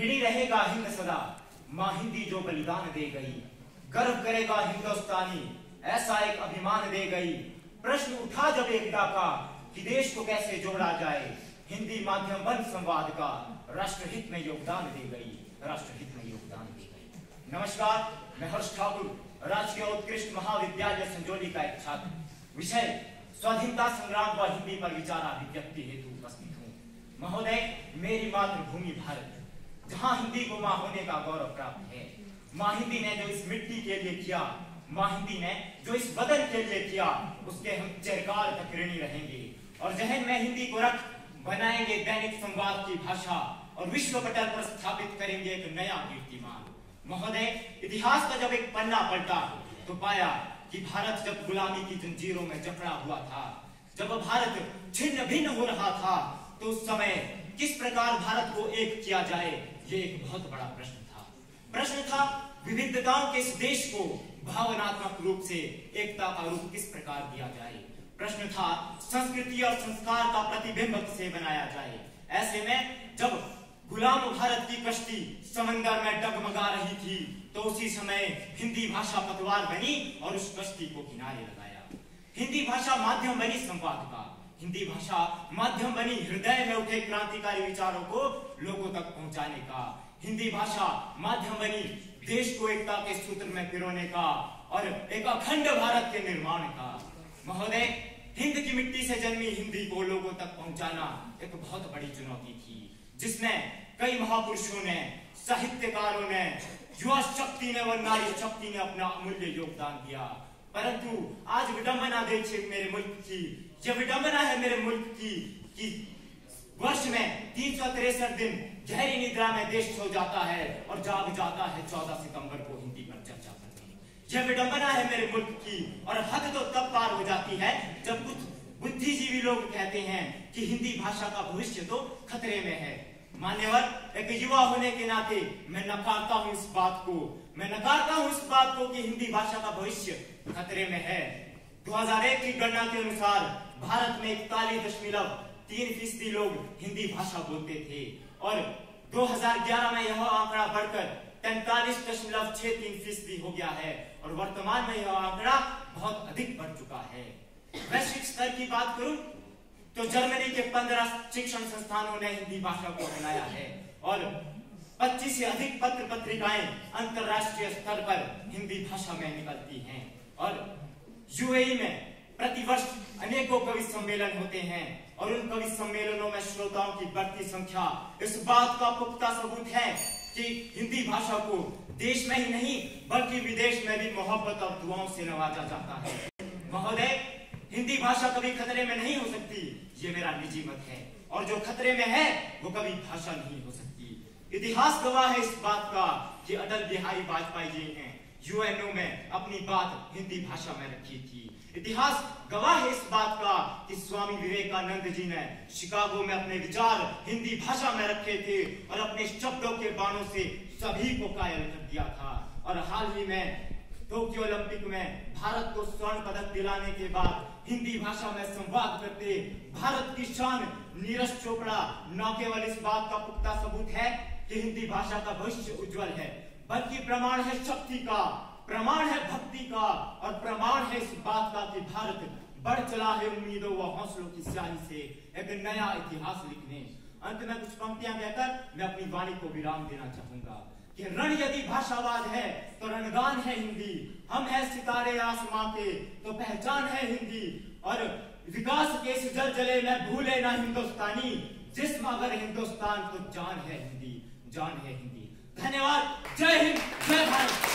ऋणी रहेगा हिंद सदा, माँ हिंदी जो बलिदान दे गई। गर्व करेगा हिंदुस्तानी, ऐसा एक अभिमान दे गई। प्रश्न उठा जब एकता का कि देश को कैसे जोड़ा जाए, हिंदी माध्यम बन संवाद का, राष्ट्रहित में योगदान दे गई, राष्ट्रहित में योगदान दे गई। नमस्कार, मैं हर्ष ठाकुर, राजकीय उत्कृष्ट महाविद्यालय संजौली का एक छात्र। विषय स्वाधीनता संग्राम व हिंदी पर विचार अभिव्यक्ति हेतु उपस्थित हूँ। महोदय, मेरी मातृभूमि भारत, जहाँ हिंदी को माँ होने का गौरव प्राप्त है। माँ हिंदी ने जो इस मिट्टी के लिए किया, माँ हिंदी ने जो इस बदन के लिए किया, उसके हम चिरकाल तक ऋणी रहेंगे और जहन में हिंदी को रख बनाएंगे दैनिक संवाद की भाषा और विश्व पटल पर स्थापित करेंगे एक नया कीर्तिमान। महोदय, इतिहास का जब एक पन्ना पलटा तो पाया कि भारत जब गुलामी की जंजीरों में जकड़ा हुआ था, जब भारत छिन्न भिन्न हो रहा था, तो उस समय किस प्रकार भारत को एक किया जाए, ये एक बहुत बड़ा प्रश्न था। प्रश्न था विविधताओं के इस देश को भावनात्मक रूप से एकता का रूप किस प्रकार दिया जाए। प्रश्न था संस्कृति और संस्कार का प्रतिबिंब किसे बनाया जाए। ऐसे में जब गुलाम भारत की कश्ती समंदर में डगमगा रही थी, तो उसी समय हिंदी भाषा पतवार बनी और उस कश्ती को किनारे लगाया। हिंदी भाषा माध्यम बनी संवाद का, हिंदी भाषा माध्यम बनी हृदय में उठे क्रांतिकारी विचारों को लोगों तक पहुंचाने का। हिंदी भाषा माध्यम बनी देश को एकता के सूत्र में पिरोने का और एक अखंड भारत के निर्माण का। महोदय, हिंद की मिट्टी से जन्मी हिंदी को लोगों तक पहुंचाना एक बहुत बड़ी चुनौती थी, जिसमें कई महापुरुषों ने, साहित्यकारों ने, युवा शक्ति ने व नारी शक्ति ने अपना अमूल्य योगदान दिया। परंतु आज विडंबना देखिए मेरे मुल्क की, यह विडंबना है मेरे मुल्क की कि वर्ष में 363 दिन गहरी निद्रा में देश सो जाता है और जाग जाता है 14 सितंबर को हिंदी पर चर्चा करने। यह विडंबना है मेरे मुल्क की और हद तो तब पार हो जाती है जब कुछ बुद्धिजीवी लोग कहते हैं कि हिंदी भाषा का भविष्य तो खतरे में है। मान्यवर, एक युवा होने के नाते मैं नकारता हूं इस बात को, मैं नकारता हूं इस बात को कि हिंदी भाषा का भविष्य खतरे में है। 2001 की गणना के अनुसार भारत में 41.3% लोग हिंदी भाषा बोलते थे और 2011 में यह आंकड़ा बढ़कर 43.63% हो गया है और वर्तमान में यह आंकड़ा बहुत अधिक बढ़ चुका है। वैश्विक स्तर की बात करूं तो जर्मनी के 15 शिक्षण संस्थानों ने हिंदी भाषा को अपनाया है और 25 से अधिक पत्र पत्रिकाएं अंतरराष्ट्रीय स्तर पर हिंदी भाषा में निकलती हैं और यूएई में प्रतिवर्ष अनेकों कवि सम्मेलन होते हैं और उन कवि सम्मेलनों में श्रोताओं की बढ़ती संख्या इस बात का पुख्ता सबूत है कि हिंदी भाषा को देश में ही नहीं बल्कि विदेश में भी मोहब्बत और दुआओं से नवाजा जाता है। महोदय, हिंदी भाषा कभी खतरे में नहीं हो सकती, ये मेरा निजी मत है और जो खतरे में है वो कभी भाषा नहीं हो सकती। इतिहास गवाह है इस बात का कि अटल बिहारी वाजपेयी जी ने यूएनओ में अपनी बात हिंदी भाषा में रखी थी। इतिहास गवाह है इस बात का कि स्वामी विवेकानंद जी ने शिकागो में अपने विचार हिंदी भाषा में रखे थे और अपने शब्दों के बाणों से सभी को कायल कर दिया था। और हाल ही में टोक्यो ओलंपिक में भारत को स्वर्ण पदक दिलाने के बाद हिंदी भाषा में संवाद करते भारत की शान नीरज चोपड़ा न केवल इस बात का पुख्ता सबूत है कि हिंदी भाषा का भविष्य उज्जवल है, बल्कि प्रमाण है शक्ति का, प्रमाण है भक्ति का और प्रमाण है इस बात का कि भारत बढ़ चला है उम्मीदों व हौसलों की स्याही से एक नया इतिहास लिखने। अंत में कुछ पंक्तियां कहकर मैं अपनी वाणी को विराम देना चाहूंगा कि रण यदि भाषावाद है तो रणगान है हिंदी, हम है सितारे आसमां के तो पहचान है हिंदी और विकास के इस जलजले में भूले ना हिंदुस्तानी, जिस्म अगर हिंदुस्तान तो जान है हिंदी, जान है हिंदी। धन्यवाद। जय हिंद, जय भारत।